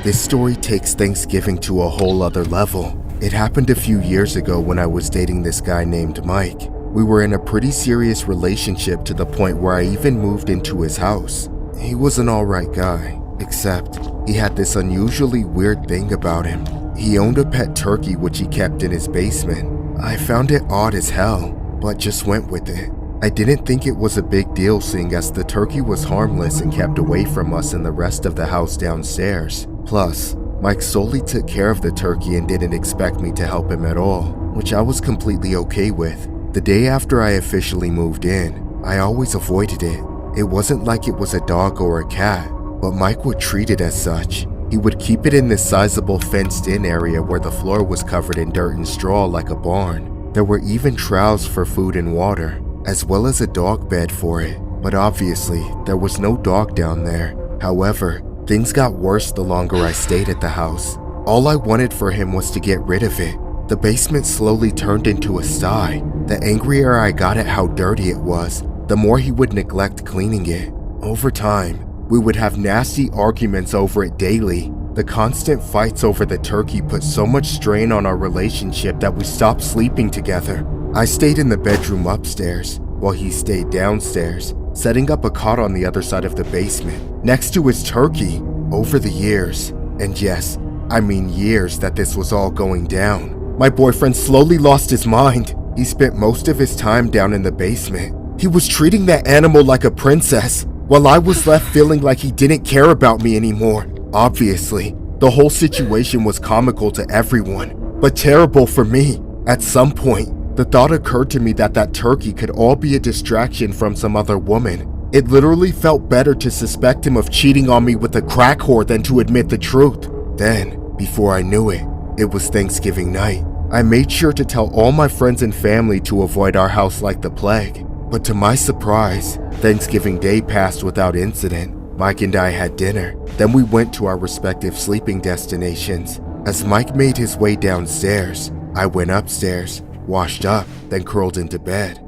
This story takes Thanksgiving to a whole other level. It happened a few years ago when I was dating this guy named Mike. We were in a pretty serious relationship to the point where I even moved into his house. He was an alright guy, except he had this unusually weird thing about him. He owned a pet turkey which he kept in his basement. I found it odd as hell, but just went with it. I didn't think it was a big deal seeing as the turkey was harmless and kept away from us and the rest of the house downstairs. Plus, Mike solely took care of the turkey and didn't expect me to help him at all, which I was completely okay with. The day after I officially moved in, I always avoided it. It wasn't like it was a dog or a cat, but Mike would treat it as such. He would keep it in this sizable fenced-in area where the floor was covered in dirt and straw like a barn. There were even troughs for food and water, as well as a dog bed for it, but obviously there was no dog down there. However, things got worse the longer I stayed at the house. All I wanted for him was to get rid of it. The basement slowly turned into a sty. The angrier I got at how dirty it was, the more he would neglect cleaning it. Over time, we would have nasty arguments over it daily. The constant fights over the turkey put so much strain on our relationship that we stopped sleeping together. I stayed in the bedroom upstairs, while he stayed downstairs, setting up a cot on the other side of the basement, next to his turkey. Over the years, and yes, I mean years that this was all going down, my boyfriend slowly lost his mind. He spent most of his time down in the basement. He was treating that animal like a princess, while I was left feeling like he didn't care about me anymore. Obviously, the whole situation was comical to everyone, but terrible for me. At some point, the thought occurred to me that that turkey could all be a distraction from some other woman. It literally felt better to suspect him of cheating on me with a crack whore than to admit the truth. Then, before I knew it, it was Thanksgiving night. I made sure to tell all my friends and family to avoid our house like the plague. But to my surprise, Thanksgiving Day passed without incident. Mike and I had dinner, then we went to our respective sleeping destinations. As Mike made his way downstairs, I went upstairs, washed up, then curled into bed.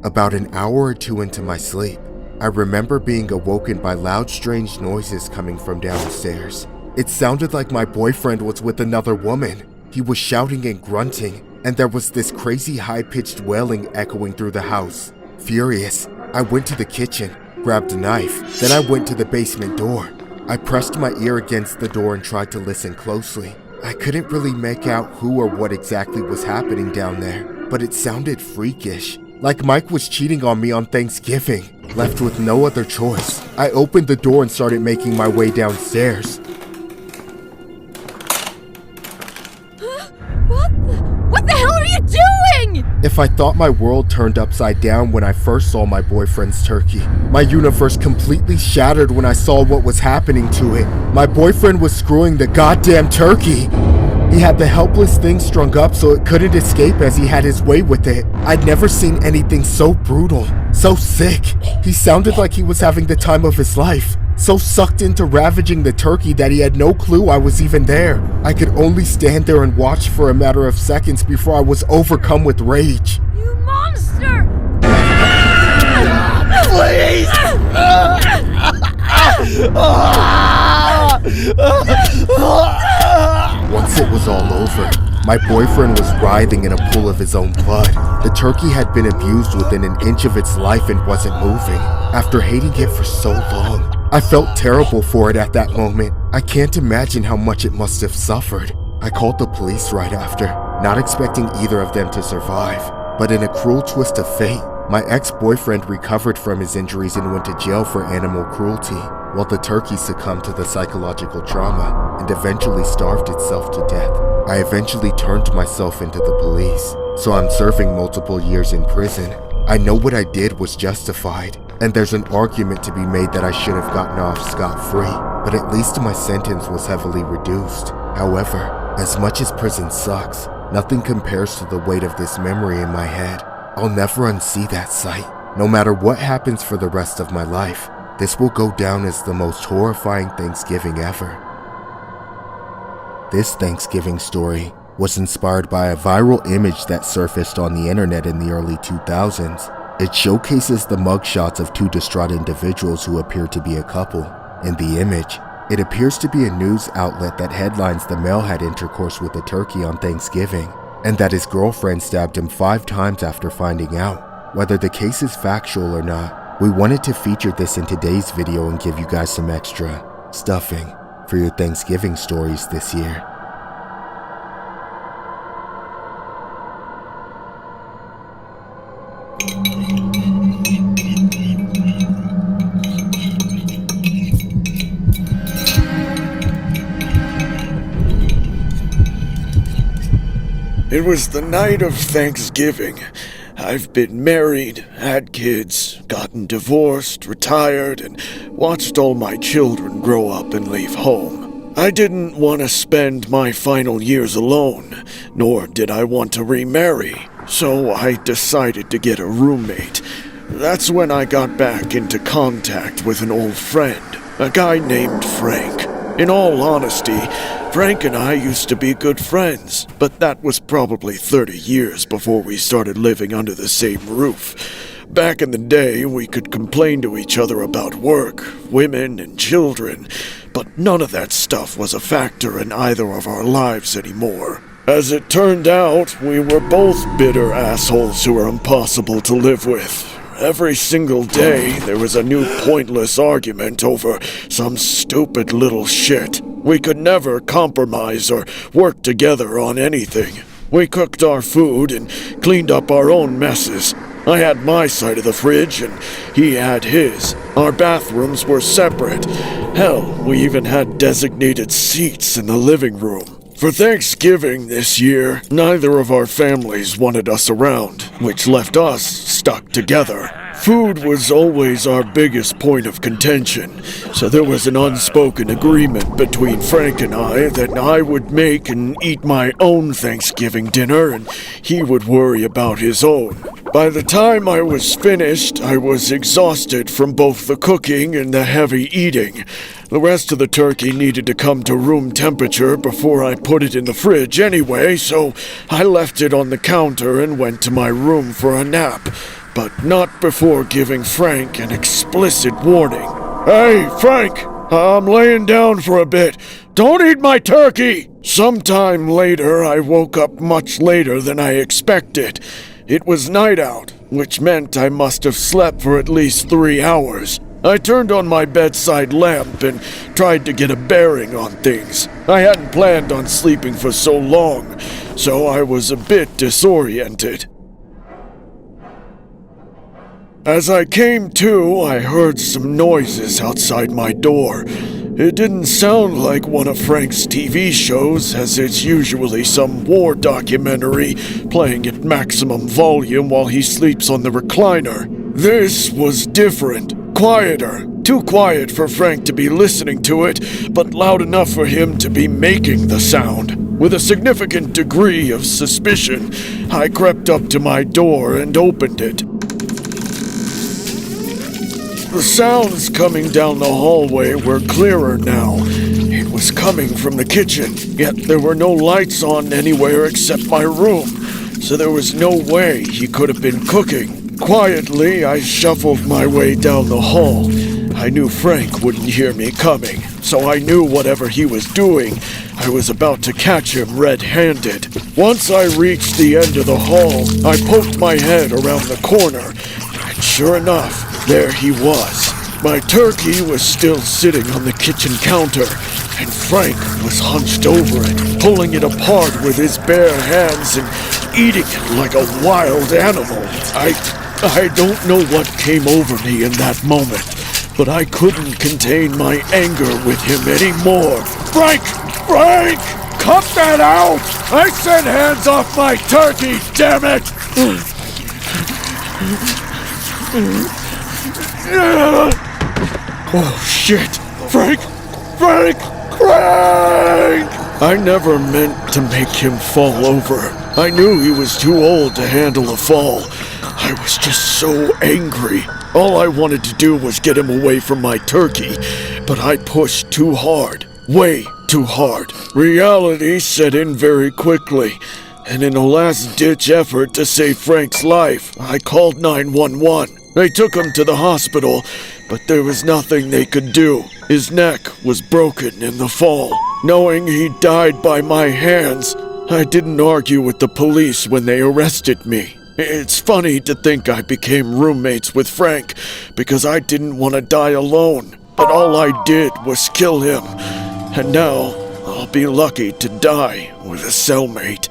About an hour or two into my sleep, I remember being awoken by loud, strange noises coming from downstairs. It sounded like my boyfriend was with another woman. He was shouting and grunting, and there was this crazy high-pitched wailing echoing through the house. Furious, I went to the kitchen, grabbed a knife, then I went to the basement door. I pressed my ear against the door and tried to listen closely. I couldn't really make out who or what exactly was happening down there, but it sounded freakish, like Mike was cheating on me on Thanksgiving. Left with no other choice, I opened the door and started making my way downstairs. What the hell are you doing? If I thought my world turned upside down when I first saw my boyfriend's turkey, my universe completely shattered when I saw what was happening to it. My boyfriend was screwing the goddamn turkey. He had the helpless thing strung up so it couldn't escape as he had his way with it. I'd never seen anything so brutal, so sick. He sounded like he was having the time of his life, so sucked into ravaging the turkey that he had no clue I was even there. I could only stand there and watch for a matter of seconds before I was overcome with rage. You monster! Please! Once it was all over, my boyfriend was writhing in a pool of his own blood. The turkey had been abused within an inch of its life and wasn't moving. After hating it for so long, I felt terrible for it at that moment. I can't imagine how much it must have suffered. I called the police right after, not expecting either of them to survive. But in a cruel twist of fate, my ex-boyfriend recovered from his injuries and went to jail for animal cruelty, while the turkey succumbed to the psychological trauma and eventually starved itself to death. I eventually turned myself into the police, so I'm serving multiple years in prison. I know what I did was justified, and there's an argument to be made that I should have gotten off scot-free, but at least my sentence was heavily reduced. However, as much as prison sucks, nothing compares to the weight of this memory in my head. I'll never unsee that sight. No matter what happens for the rest of my life, this will go down as the most horrifying Thanksgiving ever. This Thanksgiving story was inspired by a viral image that surfaced on the internet in the early 2000s. It showcases the mugshots of two distraught individuals who appear to be a couple. In the image, It appears to be a news outlet that headlines the male had intercourse with a turkey on Thanksgiving, and that his girlfriend stabbed him 5 times after finding out. Whether the case is factual or not, we wanted to feature this in today's video and give you guys some extra stuffing for your Thanksgiving stories this year. It was the night of Thanksgiving. I've been married, had kids, gotten divorced, retired, and watched all my children grow up and leave home. I didn't want to spend my final years alone, nor did I want to remarry, so I decided to get a roommate. That's when I got back into contact with an old friend, a guy named Frank. In all honesty, Frank and I used to be good friends, but that was probably 30 years before we started living under the same roof. Back in the day, we could complain to each other about work, women, and children, but none of that stuff was a factor in either of our lives anymore. As it turned out, we were both bitter assholes who were impossible to live with. Every single day, there was a new pointless argument over some stupid little shit. We could never compromise or work together on anything. We cooked our food and cleaned up our own messes. I had my side of the fridge and he had his. Our bathrooms were separate. Hell, we even had designated seats in the living room. For Thanksgiving this year, neither of our families wanted us around, which left us stuck together. Food was always our biggest point of contention, so there was an unspoken agreement between Frank and I that I would make and eat my own Thanksgiving dinner and he would worry about his own. By the time I was finished, I was exhausted from both the cooking and the heavy eating. The rest of the turkey needed to come to room temperature before I put it in the fridge anyway, so I left it on the counter and went to my room for a nap. But not before giving Frank an explicit warning. Hey, Frank! I'm laying down for a bit. Don't eat my turkey! Sometime later, I woke up much later than I expected. It was night out, which meant I must have slept for at least 3 hours. I turned on my bedside lamp and tried to get a bearing on things. I hadn't planned on sleeping for so long, so I was a bit disoriented. As I came to, I heard some noises outside my door. It didn't sound like one of Frank's TV shows, as it's usually some war documentary playing at maximum volume while he sleeps on the recliner. This was different, quieter. Too quiet for Frank to be listening to it, but loud enough for him to be making the sound. With a significant degree of suspicion, I crept up to my door and opened it. The sounds coming down the hallway were clearer now. It was coming from the kitchen, yet there were no lights on anywhere except my room, so there was no way he could have been cooking. Quietly, I shuffled my way down the hall. I knew Frank wouldn't hear me coming, so I knew whatever he was doing, I was about to catch him red-handed. Once I reached the end of the hall, I poked my head around the corner, and sure enough, there he was. My turkey was still sitting on the kitchen counter, and Frank was hunched over it, pulling it apart with his bare hands and eating it like a wild animal. I don't know what came over me in that moment, but I couldn't contain my anger with him anymore. Frank! Frank! Cut that out! I said hands off my turkey, damn it! Oh shit! Frank! Frank! Frank! I never meant to make him fall over. I knew he was too old to handle a fall. I was just so angry. All I wanted to do was get him away from my turkey, but I pushed too hard. Way too hard. Reality set in very quickly, and in a last-ditch effort to save Frank's life, I called 911. They took him to the hospital, but there was nothing they could do. His neck was broken in the fall. Knowing he died by my hands, I didn't argue with the police when they arrested me. It's funny to think I became roommates with Frank because I didn't want to die alone. But all I did was kill him. And now I'll be lucky to die with a cellmate.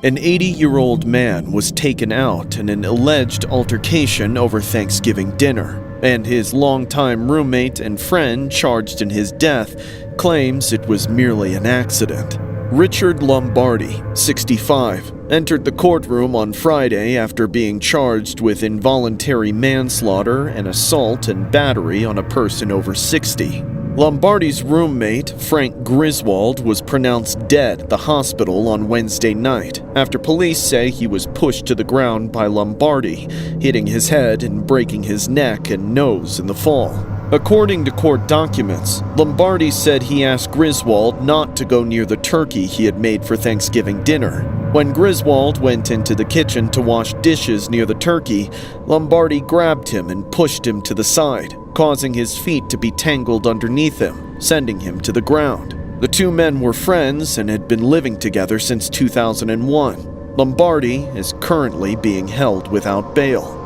An 80-year-old man was taken out in an alleged altercation over Thanksgiving dinner, and his longtime roommate and friend charged in his death claims it was merely an accident. Richard Lombardi, 65, entered the courtroom on Friday after being charged with involuntary manslaughter and assault and battery on a person over 60. Lombardi's roommate, Frank Griswold, was pronounced dead at the hospital on Wednesday night after police say he was pushed to the ground by Lombardi, hitting his head and breaking his neck and nose in the fall. According to court documents, Lombardi said he asked Griswold not to go near the turkey he had made for Thanksgiving dinner. When Griswold went into the kitchen to wash dishes near the turkey, Lombardi grabbed him and pushed him to the side, causing his feet to be tangled underneath him, sending him to the ground. The two men were friends and had been living together since 2001. Lombardi is currently being held without bail.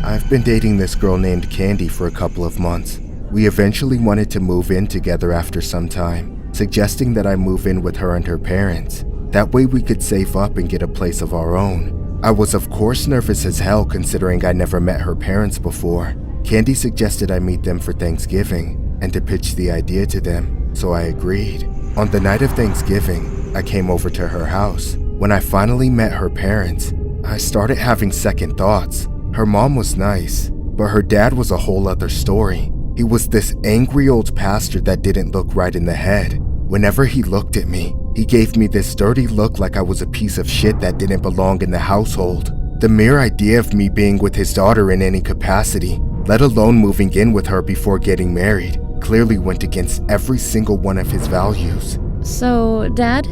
I've been dating this girl named Candy for a couple of months. We eventually wanted to move in together after some time, suggesting that I move in with her and her parents. That way we could save up and get a place of our own. I was of course nervous as hell considering I never met her parents before. Candy suggested I meet them for Thanksgiving and to pitch the idea to them, so I agreed. On the night of Thanksgiving, I came over to her house. When I finally met her parents, I started having second thoughts. Her mom was nice, but her dad was a whole other story. He was this angry old pastor that didn't look right in the head. Whenever he looked at me, he gave me this dirty look like I was a piece of shit that didn't belong in the household. The mere idea of me being with his daughter in any capacity, let alone moving in with her before getting married, clearly went against every single one of his values. So, Dad,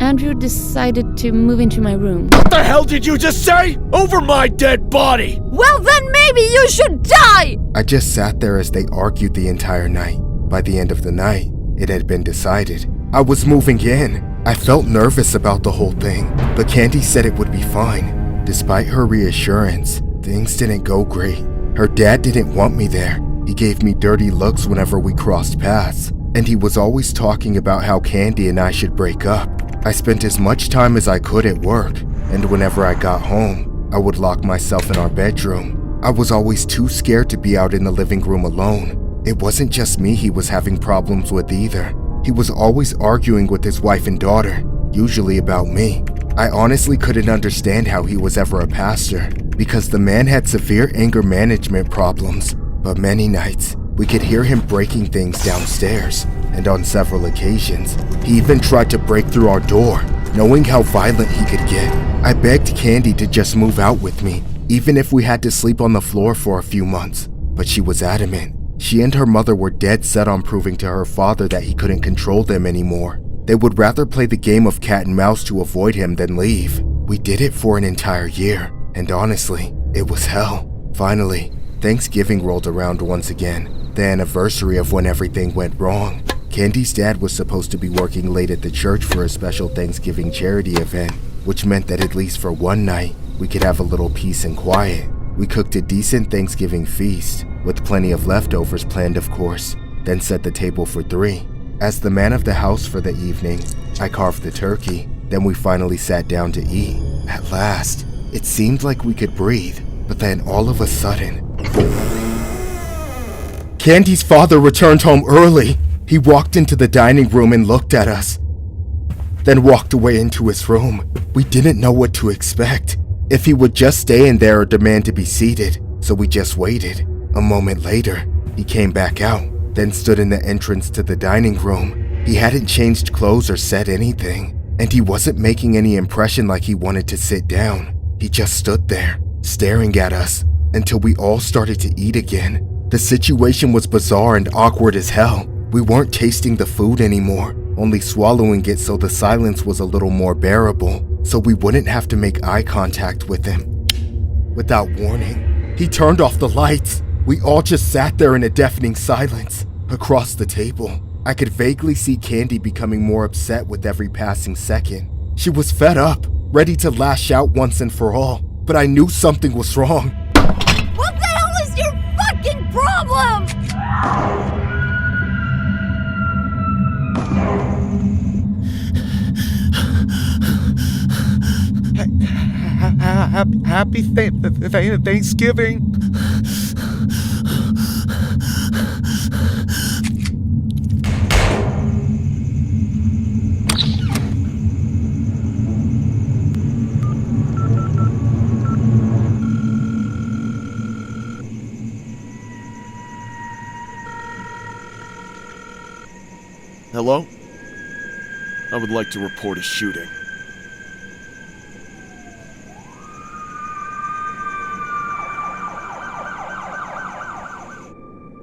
Andrew decided to move into my room. What the hell did you just say? Over my dead body! Well, then maybe you should die! I just sat there as they argued the entire night. By the end of the night, it had been decided. I was moving in. I felt nervous about the whole thing, but Candy said it would be fine. Despite her reassurance, things didn't go great. Her dad didn't want me there. He gave me dirty looks whenever we crossed paths, and he was always talking about how Candy and I should break up. I spent as much time as I could at work, and whenever I got home, I would lock myself in our bedroom. I was always too scared to be out in the living room alone. It wasn't just me he was having problems with either. He was always arguing with his wife and daughter, usually about me. I honestly couldn't understand how he was ever a pastor, because the man had severe anger management problems. But many nights, we could hear him breaking things downstairs, and on several occasions, he even tried to break through our door, knowing how violent he could get. I begged Candy to just move out with me, even if we had to sleep on the floor for a few months, but she was adamant. She and her mother were dead set on proving to her father that he couldn't control them anymore. They would rather play the game of cat and mouse to avoid him than leave. We did it for an entire year, and honestly, it was hell. Finally, Thanksgiving rolled around once again, the anniversary of when everything went wrong. Candy's dad was supposed to be working late at the church for a special Thanksgiving charity event, which meant that at least for one night, we could have a little peace and quiet. We cooked a decent Thanksgiving feast, with plenty of leftovers planned of course, then set the table for 3. As the man of the house for the evening, I carved the turkey, then we finally sat down to eat. At last, it seemed like we could breathe, but then all of a sudden, Candy's father returned home early. He walked into the dining room and looked at us, then walked away into his room. We didn't know what to expect, if he would just stay in there or demand to be seated, so we just waited. A moment later, he came back out, then stood in the entrance to the dining room. He hadn't changed clothes or said anything, and he wasn't making any impression like he wanted to sit down. He just stood there, staring at us. until we all started to eat again. The situation was bizarre and awkward as hell. We weren't tasting the food anymore, only swallowing it so the silence was a little more bearable, so we wouldn't have to make eye contact with him. Without warning, he turned off the lights. We all just sat there in a deafening silence. Across the table, I could vaguely see Candy becoming more upset with every passing second. She was fed up, ready to lash out once and for all, but I knew something was wrong. What the hell is your fucking problem? Happy Thanksgiving. Hello? I would like to report a shooting.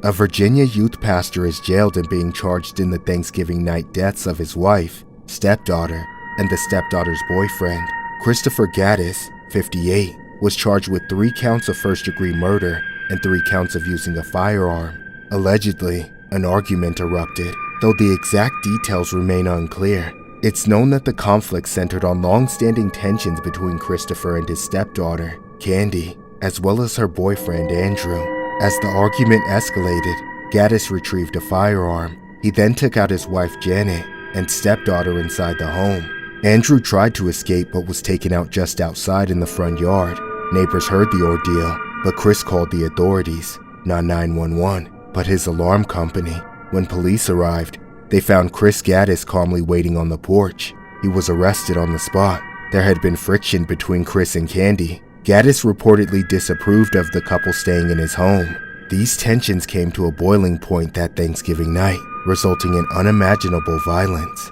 A Virginia youth pastor is jailed and being charged in the Thanksgiving night deaths of his wife, stepdaughter, and the stepdaughter's boyfriend. Christopher Gaddis, 58, was charged with 3 counts of first-degree murder and 3 counts of using a firearm. Allegedly, an argument erupted, though the exact details remain unclear. It's known that the conflict centered on long-standing tensions between Christopher and his stepdaughter, Candy, as well as her boyfriend, Andrew. As the argument escalated, Gaddis retrieved a firearm. He then took out his wife, Janet, and stepdaughter inside the home. Andrew tried to escape but was taken out just outside in the front yard. Neighbors heard the ordeal, but Chris called the authorities, not 911, but his alarm company. When police arrived, they found Chris Gaddis calmly waiting on the porch. He was arrested on the spot. There had been friction between Chris and Candy. Gaddis reportedly disapproved of the couple staying in his home. These tensions came to a boiling point that Thanksgiving night, resulting in unimaginable violence.